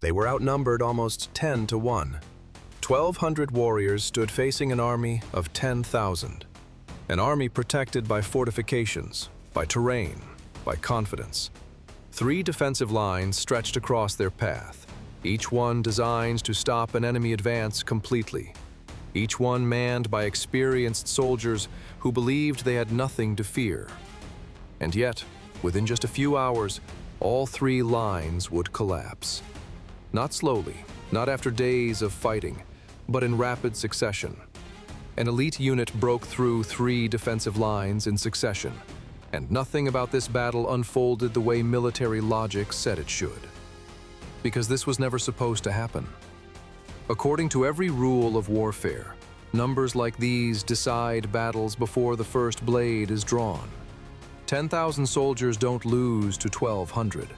They were outnumbered almost 10 to 1. 1,200 warriors stood facing an army of 10,000. An army protected by fortifications, by terrain, by confidence. 3 defensive lines stretched across their path, each one designed to stop an enemy advance completely. Each one manned by experienced soldiers who believed they had nothing to fear. And yet, within just a few hours, all 3 lines would collapse. Not slowly, not after days of fighting, but in rapid succession. An elite unit broke through 3 defensive lines in succession, and nothing about this battle unfolded the way military logic said it should. Because this was never supposed to happen. According to every rule of warfare, numbers like these decide battles before the first blade is drawn. 10,000 soldiers don't lose to 1,200.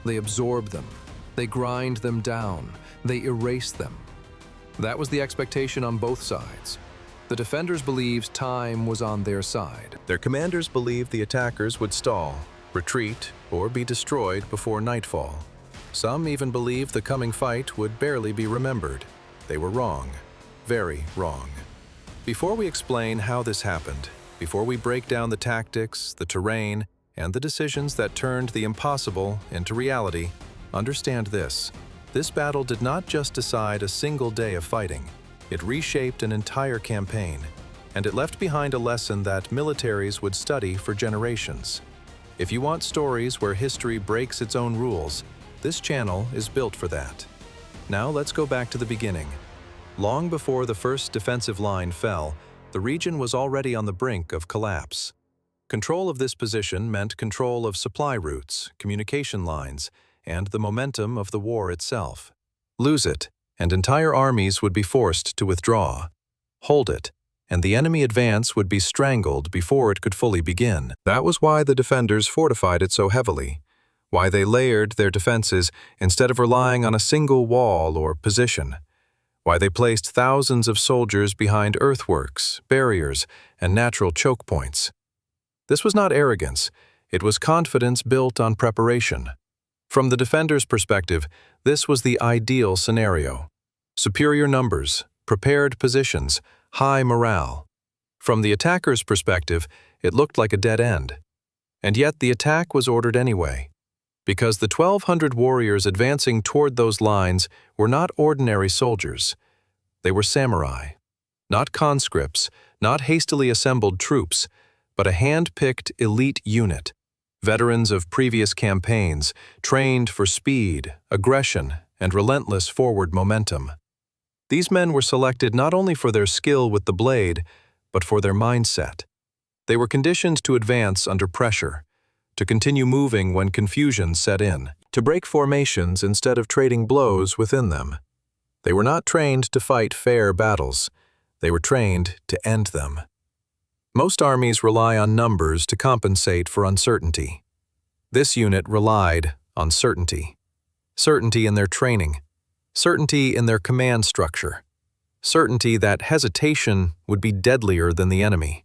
They absorb them. They grind them down. They erase them. That was the expectation on both sides. The defenders believed time was on their side. Their commanders believed the attackers would stall, retreat, or be destroyed before nightfall. Some even believed the coming fight would barely be remembered. They were wrong. Very wrong. Before we explain how this happened, before we break down the tactics, the terrain, and the decisions that turned the impossible into reality, understand this. This battle did not just decide a single day of fighting. It reshaped an entire campaign, and it left behind a lesson that militaries would study for generations. If you want stories where history breaks its own rules, this channel is built for that. Now let's go back to the beginning. Long before the first defensive line fell, the region was already on the brink of collapse. Control of this position meant control of supply routes, communication lines, and the momentum of the war itself. Lose it, and entire armies would be forced to withdraw. Hold it, and the enemy advance would be strangled before it could fully begin. That was why the defenders fortified it so heavily, why they layered their defenses instead of relying on a single wall or position, why they placed thousands of soldiers behind earthworks, barriers, and natural choke points. This was not arrogance, it was confidence built on preparation. From the defenders' perspective, this was the ideal scenario. Superior numbers, prepared positions, high morale. From the attackers' perspective, it looked like a dead end. And yet the attack was ordered anyway, because the 1,200 warriors advancing toward those lines were not ordinary soldiers. They were samurai, not conscripts, not hastily assembled troops, but a hand-picked elite unit. Veterans of previous campaigns, trained for speed, aggression, and relentless forward momentum. These men were selected not only for their skill with the blade, but for their mindset. They were conditioned to advance under pressure, to continue moving when confusion set in, to break formations instead of trading blows within them. They were not trained to fight fair battles. They were trained to end them. Most armies rely on numbers to compensate for uncertainty. This unit relied on certainty. Certainty in their training. Certainty in their command structure. Certainty that hesitation would be deadlier than the enemy.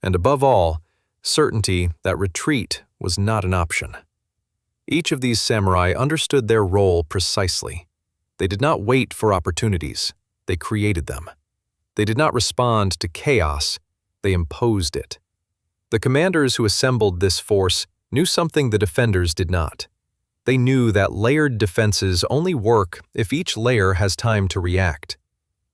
And above all, certainty that retreat was not an option. Each of these samurai understood their role precisely. They did not wait for opportunities. They created them. They did not respond to chaos. They imposed it. The commanders who assembled this force knew something the defenders did not. They knew that layered defenses only work if each layer has time to react.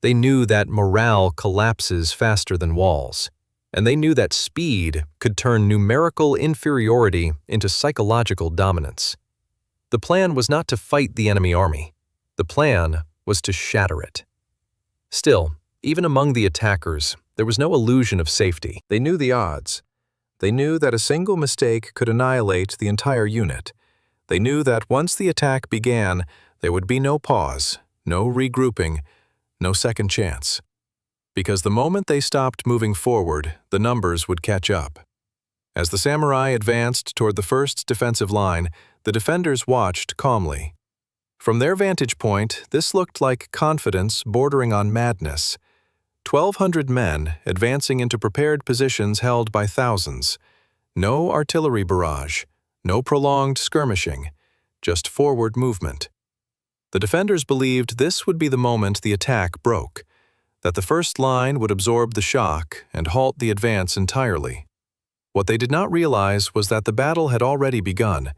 They knew that morale collapses faster than walls. And they knew that speed could turn numerical inferiority into psychological dominance. The plan was not to fight the enemy army. The plan was to shatter it. Still, even among the attackers, there was no illusion of safety. They knew the odds. They knew that a single mistake could annihilate the entire unit. They knew that once the attack began, there would be no pause, no regrouping, no second chance. Because the moment they stopped moving forward, the numbers would catch up. As the samurai advanced toward the first defensive line, the defenders watched calmly. From their vantage point, this looked like confidence bordering on madness. 1,200 men advancing into prepared positions held by thousands. No artillery barrage, no prolonged skirmishing, just forward movement. The defenders believed this would be the moment the attack broke, that the first line would absorb the shock and halt the advance entirely. What they did not realize was that the battle had already begun,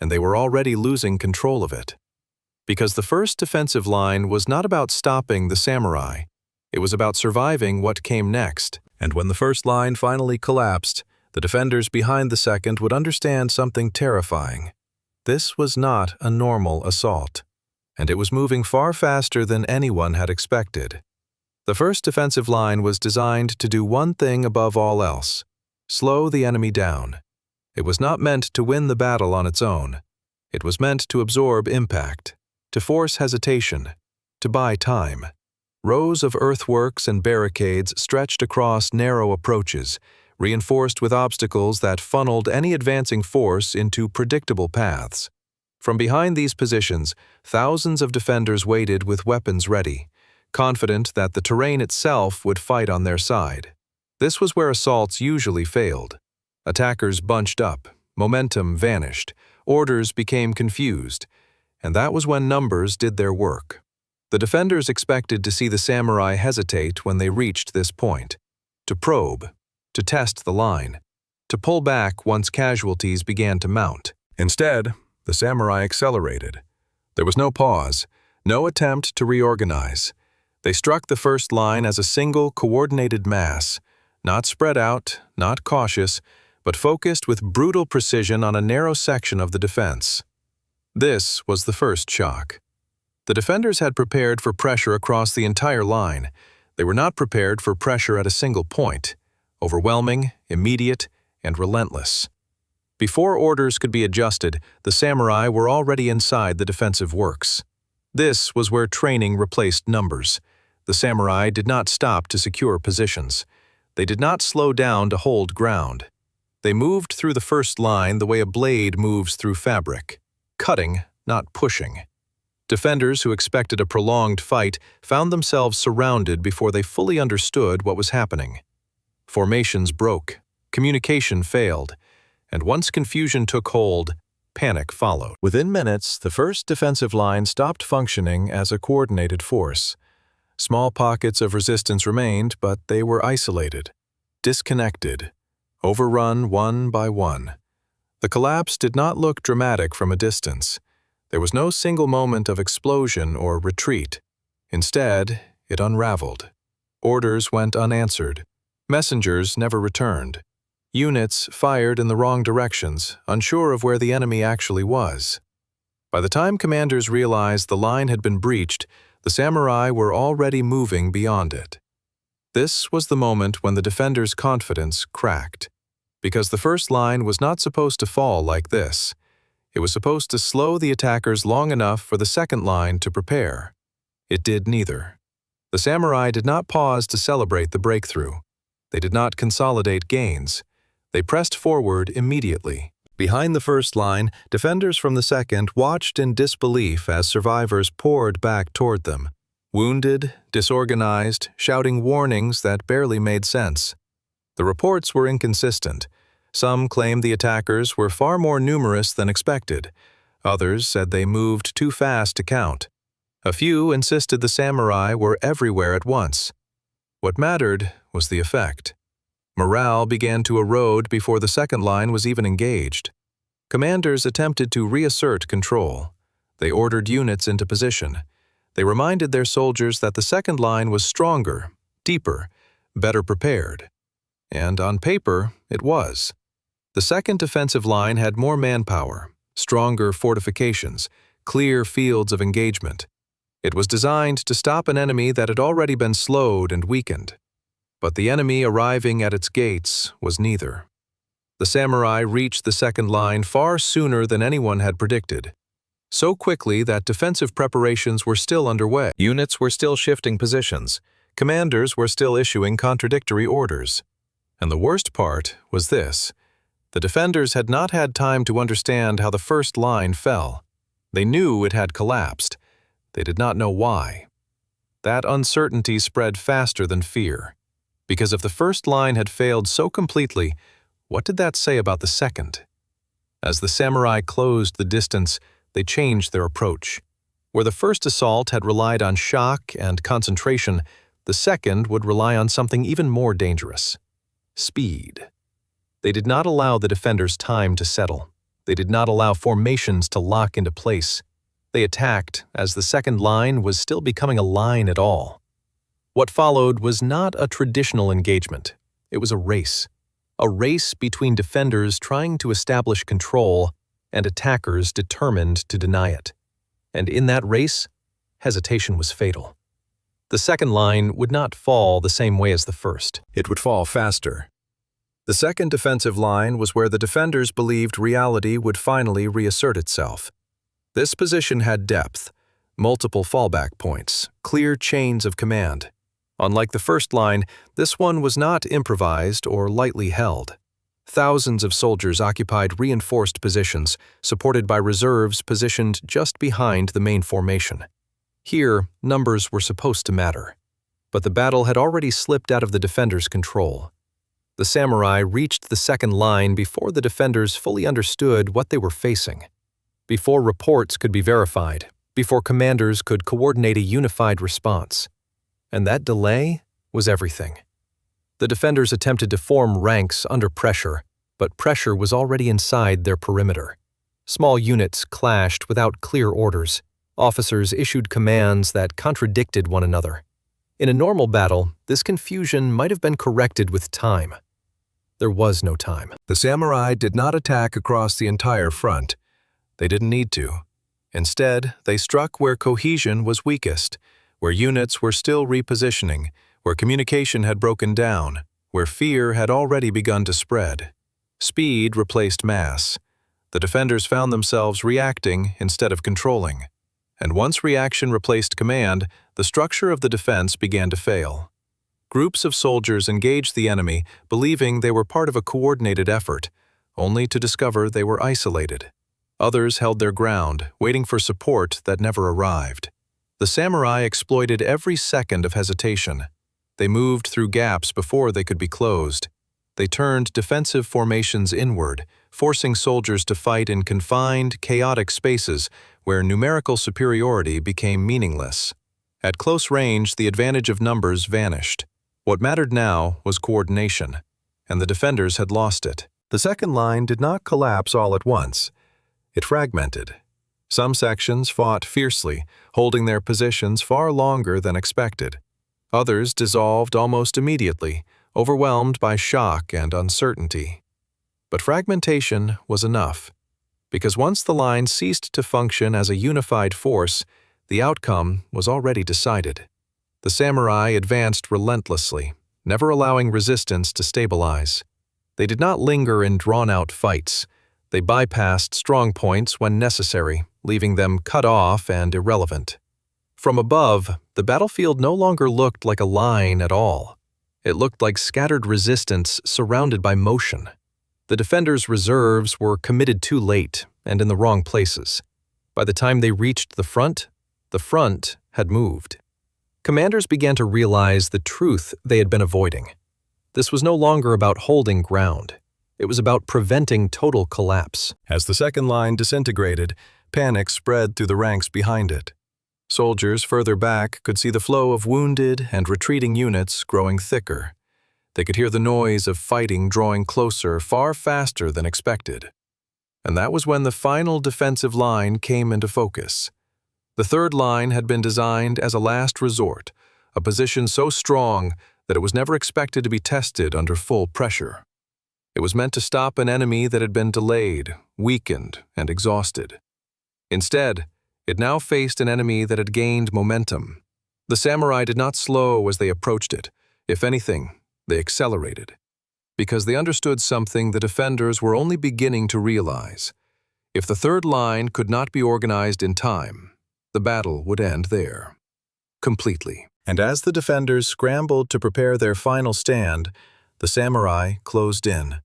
and they were already losing control of it. Because the first defensive line was not about stopping the samurai, it was about surviving what came next. And when the first line finally collapsed, the defenders behind the second would understand something terrifying. This was not a normal assault, and it was moving far faster than anyone had expected. The first defensive line was designed to do one thing above all else: slow the enemy down. It was not meant to win the battle on its own. It was meant to absorb impact, to force hesitation, to buy time. Rows of earthworks and barricades stretched across narrow approaches, reinforced with obstacles that funneled any advancing force into predictable paths. From behind these positions, thousands of defenders waited with weapons ready, confident that the terrain itself would fight on their side. This was where assaults usually failed. Attackers bunched up, momentum vanished, orders became confused, and that was when numbers did their work. The defenders expected to see the samurai hesitate when they reached this point, to probe, to test the line, to pull back once casualties began to mount. Instead, the samurai accelerated. There was no pause, no attempt to reorganize. They struck the first line as a single, coordinated mass, not spread out, not cautious, but focused with brutal precision on a narrow section of the defense. This was the first shock. The defenders had prepared for pressure across the entire line. They were not prepared for pressure at a single point, overwhelming, immediate, and relentless. Before orders could be adjusted, the samurai were already inside the defensive works. This was where training replaced numbers. The samurai did not stop to secure positions. They did not slow down to hold ground. They moved through the first line the way a blade moves through fabric, cutting, not pushing. Defenders who expected a prolonged fight found themselves surrounded before they fully understood what was happening. Formations broke, communication failed, and once confusion took hold, panic followed. Within minutes, the first defensive line stopped functioning as a coordinated force. Small pockets of resistance remained, but they were isolated, disconnected, overrun one by one. The collapse did not look dramatic from a distance. There was no single moment of explosion or retreat. Instead, it unraveled. Orders went unanswered. Messengers never returned. Units fired in the wrong directions, unsure of where the enemy actually was. By the time commanders realized the line had been breached, the samurai were already moving beyond it. This was the moment when the defenders' confidence cracked, because the first line was not supposed to fall like this. It was supposed to slow the attackers long enough for the second line to prepare. It did neither. The samurai did not pause to celebrate the breakthrough. They did not consolidate gains. They pressed forward immediately. Behind the first line, defenders from the second watched in disbelief as survivors poured back toward them, wounded, disorganized, shouting warnings that barely made sense. The reports were inconsistent. Some claimed the attackers were far more numerous than expected. Others said they moved too fast to count. A few insisted the samurai were everywhere at once. What mattered was the effect. Morale began to erode before the second line was even engaged. Commanders attempted to reassert control. They ordered units into position. They reminded their soldiers that the second line was stronger, deeper, better prepared. And on paper, it was. The second defensive line had more manpower, stronger fortifications, clear fields of engagement. It was designed to stop an enemy that had already been slowed and weakened. But the enemy arriving at its gates was neither. The samurai reached the second line far sooner than anyone had predicted. So quickly that defensive preparations were still underway. Units were still shifting positions. Commanders were still issuing contradictory orders. And the worst part was this. The defenders had not had time to understand how the first line fell. They knew it had collapsed. They did not know why. That uncertainty spread faster than fear. Because if the first line had failed so completely, what did that say about the second? As the samurai closed the distance, they changed their approach. Where the first assault had relied on shock and concentration, the second would rely on something even more dangerous: speed. They did not allow the defenders time to settle. They did not allow formations to lock into place. They attacked as the second line was still becoming a line at all. What followed was not a traditional engagement. It was a race between defenders trying to establish control and attackers determined to deny it. And in that race, hesitation was fatal. The second line would not fall the same way as the first. It would fall faster. The second defensive line was where the defenders believed reality would finally reassert itself. This position had depth, multiple fallback points, clear chains of command. Unlike the first line, this one was not improvised or lightly held. Thousands of soldiers occupied reinforced positions, supported by reserves positioned just behind the main formation. Here, numbers were supposed to matter. But the battle had already slipped out of the defenders' control. The samurai reached the second line before the defenders fully understood what they were facing, before reports could be verified, before commanders could coordinate a unified response. And that delay was everything. The defenders attempted to form ranks under pressure, but pressure was already inside their perimeter. Small units clashed without clear orders. Officers issued commands that contradicted one another. In a normal battle, this confusion might have been corrected with time. There was no time. The samurai did not attack across the entire front. They didn't need to. Instead, they struck where cohesion was weakest, where units were still repositioning, where communication had broken down, where fear had already begun to spread. Speed replaced mass. The defenders found themselves reacting instead of controlling. And once reaction replaced command, the structure of the defense began to fail. Groups of soldiers engaged the enemy, believing they were part of a coordinated effort, only to discover they were isolated. Others held their ground, waiting for support that never arrived. The samurai exploited every second of hesitation. They moved through gaps before they could be closed. They turned defensive formations inward, forcing soldiers to fight in confined, chaotic spaces where numerical superiority became meaningless. At close range, the advantage of numbers vanished. What mattered now was coordination, and the defenders had lost it. The second line did not collapse all at once. It fragmented. Some sections fought fiercely, holding their positions far longer than expected. Others dissolved almost immediately, overwhelmed by shock and uncertainty. But fragmentation was enough, because once the line ceased to function as a unified force, the outcome was already decided. The samurai advanced relentlessly, never allowing resistance to stabilize. They did not linger in drawn-out fights. They bypassed strong points when necessary, leaving them cut off and irrelevant. From above, the battlefield no longer looked like a line at all. It looked like scattered resistance surrounded by motion. The defenders' reserves were committed too late and in the wrong places. By the time they reached the front had moved. Commanders began to realize the truth they had been avoiding. This was no longer about holding ground. It was about preventing total collapse. As the second line disintegrated, panic spread through the ranks behind it. Soldiers further back could see the flow of wounded and retreating units growing thicker. They could hear the noise of fighting drawing closer far faster than expected. And that was when the final defensive line came into focus. The third line had been designed as a last resort, a position so strong that it was never expected to be tested under full pressure. It was meant to stop an enemy that had been delayed, weakened, and exhausted. Instead, it now faced an enemy that had gained momentum. The samurai did not slow as they approached it. If anything, they accelerated. Because they understood something the defenders were only beginning to realize. If the third line could not be organized in time, the battle would end there. Completely. And as the defenders scrambled to prepare their final stand, the samurai closed in,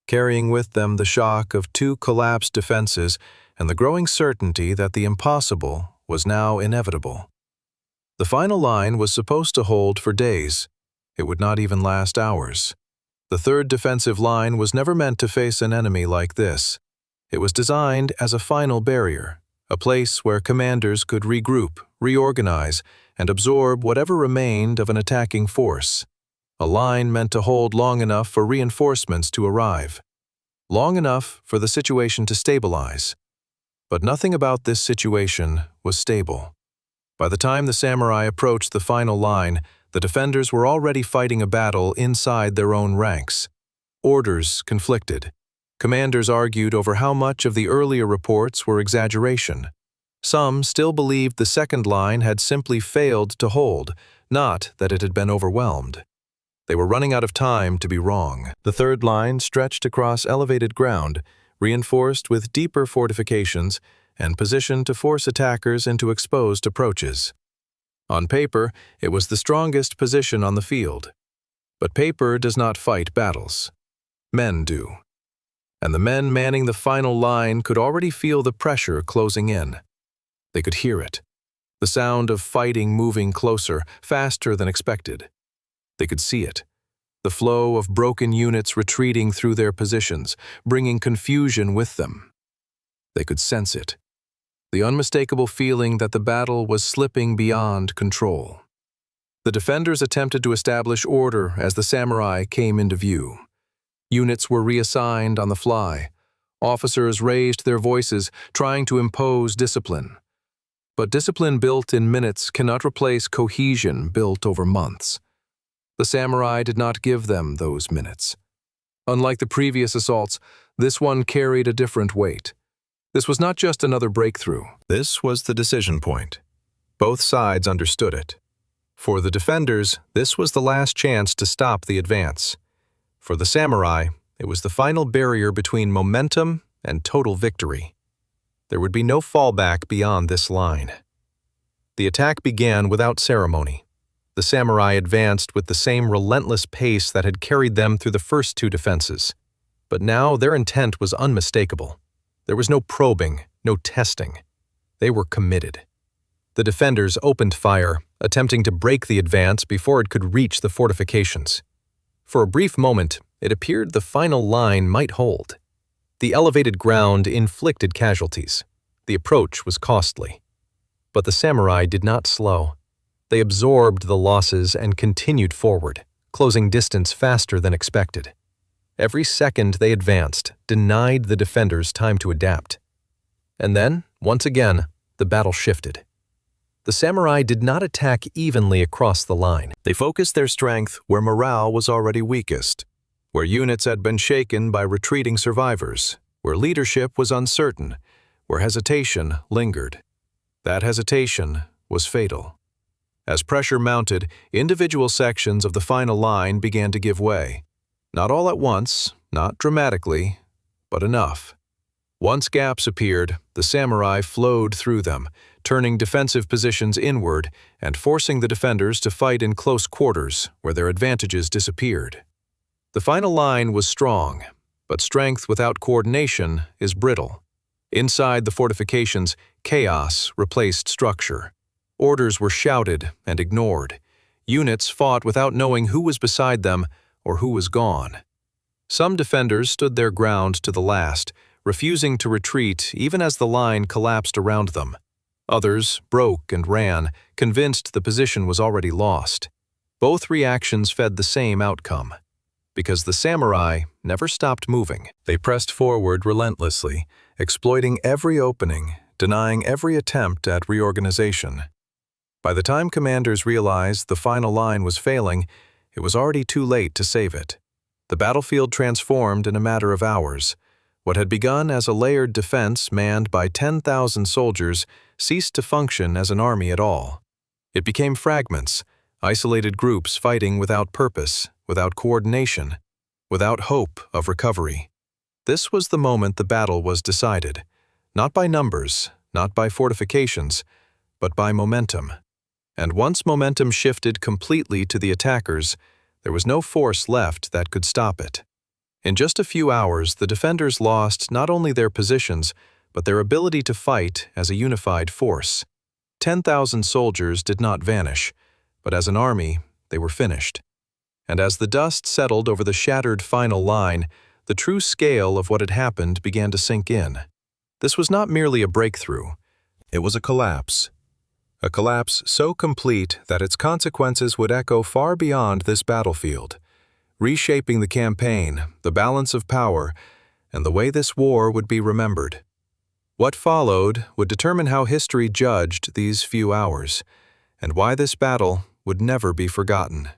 carrying with them the shock of two collapsed defenses and the growing certainty that the impossible was now inevitable. The final line was supposed to hold for days. It would not even last hours. The third defensive line was never meant to face an enemy like this. It was designed as a final barrier, a place where commanders could regroup, reorganize, and absorb whatever remained of an attacking force. A line meant to hold long enough for reinforcements to arrive, long enough for the situation to stabilize. But nothing about this situation was stable. By the time the samurai approached the final line, the defenders were already fighting a battle inside their own ranks. Orders conflicted. Commanders argued over how much of the earlier reports were exaggeration. Some still believed the second line had simply failed to hold, not that it had been overwhelmed. They were running out of time to be wrong. The third line stretched across elevated ground, reinforced with deeper fortifications, and positioned to force attackers into exposed approaches. On paper, it was the strongest position on the field. But paper does not fight battles. Men do. And the men manning the final line could already feel the pressure closing in. They could hear it, the sound of fighting moving closer, faster than expected. They could see it, the flow of broken units retreating through their positions, bringing confusion with them. They could sense it, the unmistakable feeling that the battle was slipping beyond control. The defenders attempted to establish order as the samurai came into view. Units were reassigned on the fly. Officers raised their voices, trying to impose discipline. But discipline built in minutes cannot replace cohesion built over months. The samurai did not give them those minutes. Unlike the previous assaults, this one carried a different weight. This was not just another breakthrough. This was the decision point. Both sides understood it. For the defenders, this was the last chance to stop the advance. For the samurai, it was the final barrier between momentum and total victory. There would be no fallback beyond this line. The attack began without ceremony. The samurai advanced with the same relentless pace that had carried them through the first two defenses. But now their intent was unmistakable. There was no probing, no testing. They were committed. The defenders opened fire, attempting to break the advance before it could reach the fortifications. For a brief moment, it appeared the final line might hold. The elevated ground inflicted casualties. The approach was costly. But the samurai did not slow. They absorbed the losses and continued forward, closing distance faster than expected. Every second they advanced denied the defenders time to adapt. And then, once again, the battle shifted. The samurai did not attack evenly across the line. They focused their strength where morale was already weakest, where units had been shaken by retreating survivors, where leadership was uncertain, where hesitation lingered. That hesitation was fatal. As pressure mounted, individual sections of the final line began to give way. Not all at once, not dramatically, but enough. Once gaps appeared, the samurai flowed through them, turning defensive positions inward and forcing the defenders to fight in close quarters where their advantages disappeared. The final line was strong, but strength without coordination is brittle. Inside the fortifications, chaos replaced structure. Orders were shouted and ignored. Units fought without knowing who was beside them or who was gone. Some defenders stood their ground to the last, refusing to retreat even as the line collapsed around them. Others broke and ran, convinced the position was already lost. Both reactions fed the same outcome, because the samurai never stopped moving. They pressed forward relentlessly, exploiting every opening, denying every attempt at reorganization. By the time commanders realized the final line was failing, it was already too late to save it. The battlefield transformed in a matter of hours. What had begun as a layered defense manned by 10,000 soldiers ceased to function as an army at all. It became fragments, isolated groups fighting without purpose, without coordination, without hope of recovery. This was the moment the battle was decided, not by numbers, not by fortifications, but by momentum. And once momentum shifted completely to the attackers, there was no force left that could stop it. In just a few hours, the defenders lost not only their positions, but their ability to fight as a unified force. 10,000 soldiers did not vanish, but as an army, they were finished. And as the dust settled over the shattered final line, the true scale of what had happened began to sink in. This was not merely a breakthrough. It was a collapse so complete that its consequences would echo far beyond this battlefield, reshaping the campaign, the balance of power, and the way this war would be remembered. What followed would determine how history judged these few hours, and why this battle would never be forgotten.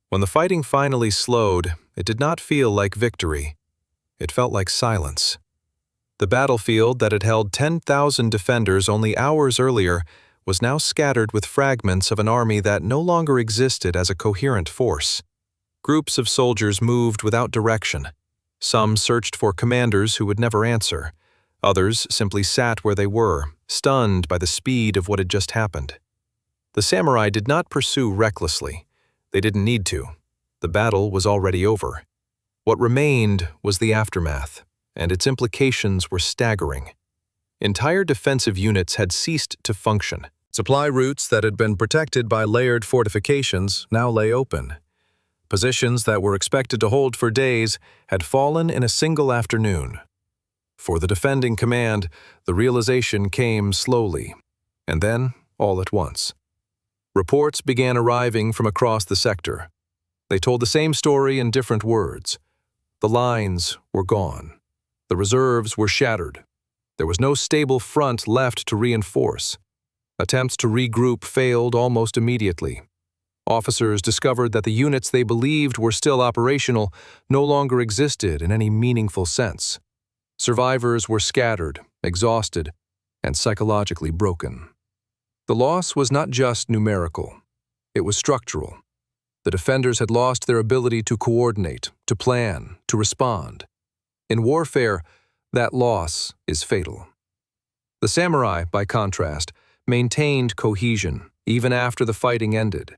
When the fighting finally slowed, it did not feel like victory. It felt like silence. The battlefield that had held 10,000 defenders only hours earlier was now scattered with fragments of an army that no longer existed as a coherent force. Groups of soldiers moved without direction. Some searched for commanders who would never answer. Others simply sat where they were, stunned by the speed of what had just happened. The samurai did not pursue recklessly. They didn't need to. The battle was already over. What remained was the aftermath, and its implications were staggering. Entire defensive units had ceased to function. Supply routes that had been protected by layered fortifications now lay open. Positions that were expected to hold for days had fallen in a single afternoon. For the defending command, the realization came slowly, and then all at once. Reports began arriving from across the sector. They told the same story in different words. The lines were gone. The reserves were shattered. There was no stable front left to reinforce. Attempts to regroup failed almost immediately. Officers discovered that the units they believed were still operational no longer existed in any meaningful sense. Survivors were scattered, exhausted, and psychologically broken. The loss was not just numerical. It was structural. The defenders had lost their ability to coordinate, to plan, to respond. In warfare, that loss is fatal. The samurai, by contrast, maintained cohesion even after the fighting ended.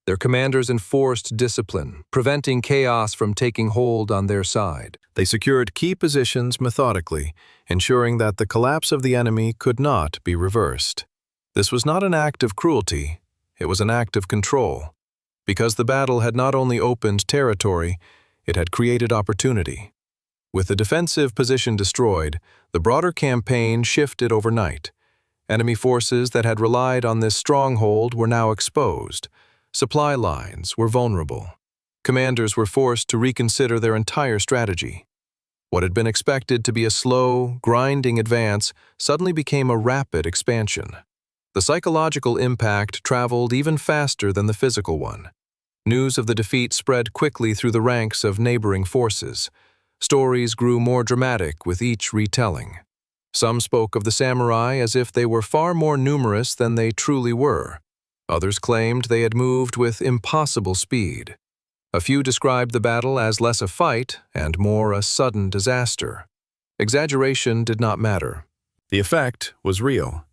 Their commanders enforced discipline, preventing chaos from taking hold on their side. They secured key positions methodically, ensuring that the collapse of the enemy could not be reversed. This was not an act of cruelty, it was an act of control. Because the battle had not only opened territory, it had created opportunity. With the defensive position destroyed, the broader campaign shifted overnight. Enemy forces that had relied on this stronghold were now exposed. Supply lines were vulnerable. Commanders were forced to reconsider their entire strategy. What had been expected to be a slow, grinding advance suddenly became a rapid expansion. The psychological impact traveled even faster than the physical one. News of the defeat spread quickly through the ranks of neighboring forces. Stories grew more dramatic with each retelling. Some spoke of the samurai as if they were far more numerous than they truly were. Others claimed they had moved with impossible speed. A few described the battle as less a fight and more a sudden disaster. Exaggeration did not matter. The effect was real.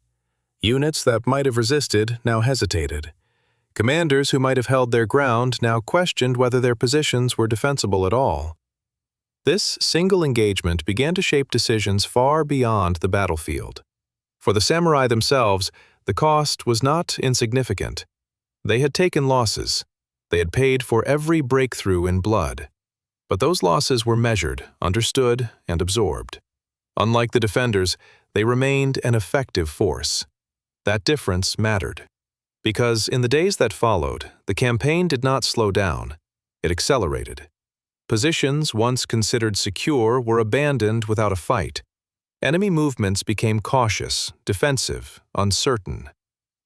Units that might have resisted now hesitated. Commanders who might have held their ground now questioned whether their positions were defensible at all. This single engagement began to shape decisions far beyond the battlefield. For the samurai themselves, the cost was not insignificant. They had taken losses. They had paid for every breakthrough in blood. But those losses were measured, understood, and absorbed. Unlike the defenders, they remained an effective force. That difference mattered. Because in the days that followed, the campaign did not slow down. It accelerated. Positions once considered secure were abandoned without a fight. Enemy movements became cautious, defensive, uncertain.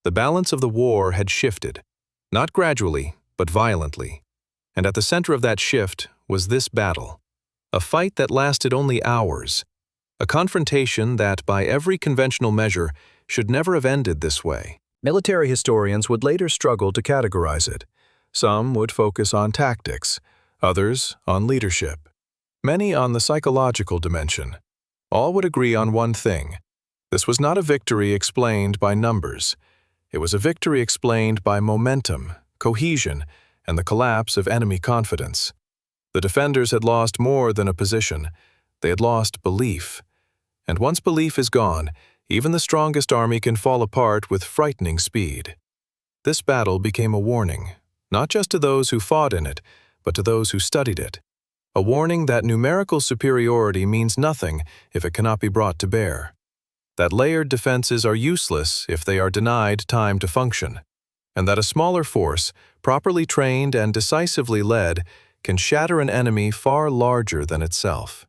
The balance of the war had shifted, not gradually, but violently. And at the center of that shift was this battle, a fight that lasted only hours, a confrontation that, by every conventional measure, should never have ended this way. Military historians would later struggle to categorize it. Some would focus on tactics, others on leadership, many on the psychological dimension. All would agree on one thing. This was not a victory explained by numbers. It was a victory explained by momentum, cohesion, and the collapse of enemy confidence. The defenders had lost more than a position. They had lost belief. And once belief is gone, even the strongest army can fall apart with frightening speed. This battle became a warning, not just to those who fought in it, but to those who studied it. A warning that numerical superiority means nothing if it cannot be brought to bear. that layered defenses are useless if they are denied time to function, and that a smaller force, properly trained and decisively led, can shatter an enemy far larger than itself.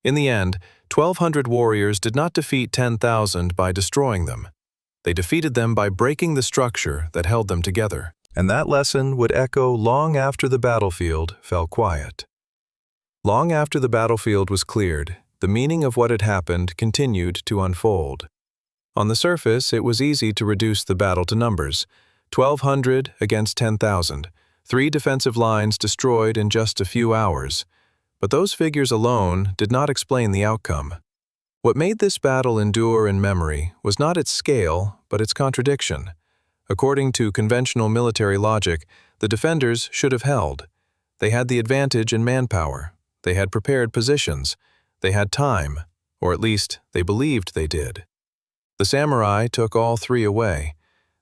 In the end, 1,200 warriors did not defeat 10,000 by destroying them. They defeated them by breaking the structure that held them together. And that lesson would echo long after the battlefield fell quiet. Long after the battlefield was cleared, the meaning of what had happened continued to unfold. On the surface, it was easy to reduce the battle to numbers: 1,200 against 10,000, 3 defensive lines destroyed in just a few hours. But those figures alone did not explain the outcome. What made this battle endure in memory was not its scale, but its contradiction. According to conventional military logic, the defenders should have held. They had the advantage in manpower. They had prepared positions. They had time, or at least they believed they did. The samurai took all 3 away.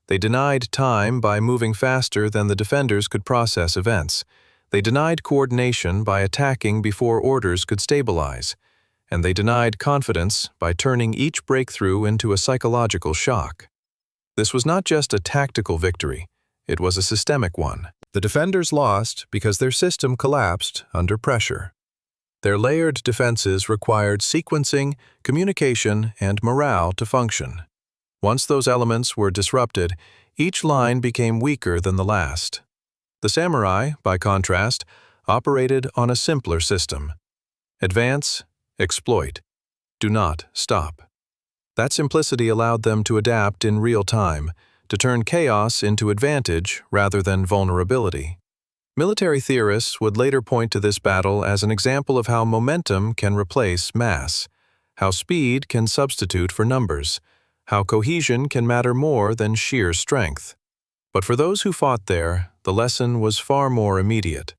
They denied time by moving faster than the defenders could process events. They denied coordination by attacking before orders could stabilize. And they denied confidence by turning each breakthrough into a psychological shock. This was not just a tactical victory, it was a systemic one. The defenders lost because their system collapsed under pressure. Their layered defenses required sequencing, communication, and morale to function. Once those elements were disrupted, each line became weaker than the last. The samurai, by contrast, operated on a simpler system. Advance, exploit. Do not stop. That simplicity allowed them to adapt in real time, to turn chaos into advantage rather than vulnerability. Military theorists would later point to this battle as an example of how momentum can replace mass, how speed can substitute for numbers, how cohesion can matter more than sheer strength. But for those who fought there, the lesson was far more immediate.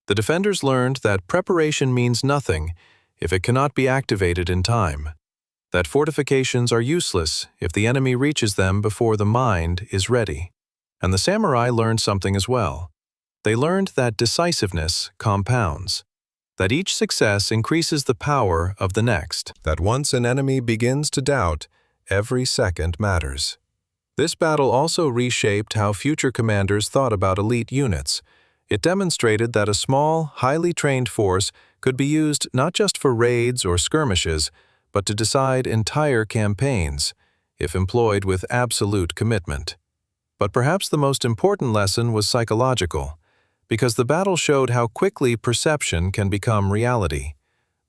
The defenders learned that preparation means nothing if it cannot be activated in time, that fortifications are useless if the enemy reaches them before the mind is ready. And the samurai learned something as well. They learned that decisiveness compounds, that each success increases the power of the next, that once an enemy begins to doubt, every second matters. This battle also reshaped how future commanders thought about elite units. It demonstrated that a small, highly trained force could be used not just for raids or skirmishes, but to decide entire campaigns, if employed with absolute commitment. But perhaps the most important lesson was psychological, because the battle showed how quickly perception can become reality.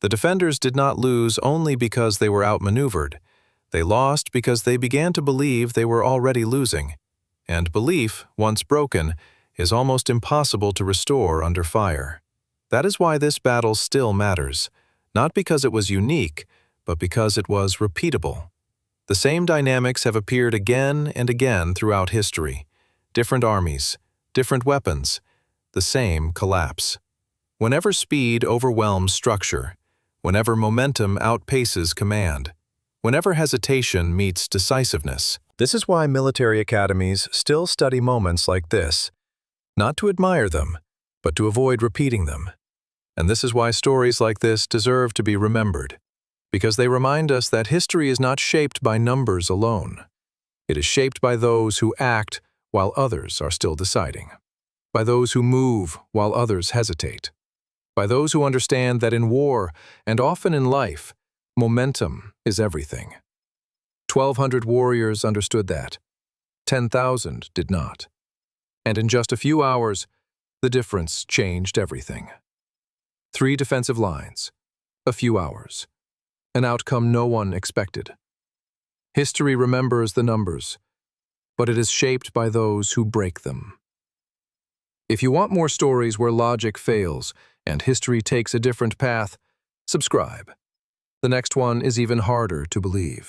The defenders did not lose only because they were outmaneuvered. They lost because they began to believe they were already losing. And belief, once broken, is almost impossible to restore under fire. That is why this battle still matters, not because it was unique, but because it was repeatable. The same dynamics have appeared again and again throughout history. Different armies, different weapons, the same collapse. Whenever speed overwhelms structure, whenever momentum outpaces command, whenever hesitation meets decisiveness. This is why military academies still study moments like this, not to admire them, but to avoid repeating them. And this is why stories like this deserve to be remembered, because they remind us that history is not shaped by numbers alone. It is shaped by those who act while others are still deciding, by those who move while others hesitate, by those who understand that in war, and often in life, momentum is everything. 1,200 warriors understood that. 10,000 did not. And in just a few hours, the difference changed everything. 3 defensive lines, a few hours, an outcome no one expected. History remembers the numbers, but it is shaped by those who break them. If you want more stories where logic fails and history takes a different path, subscribe. The next one is even harder to believe.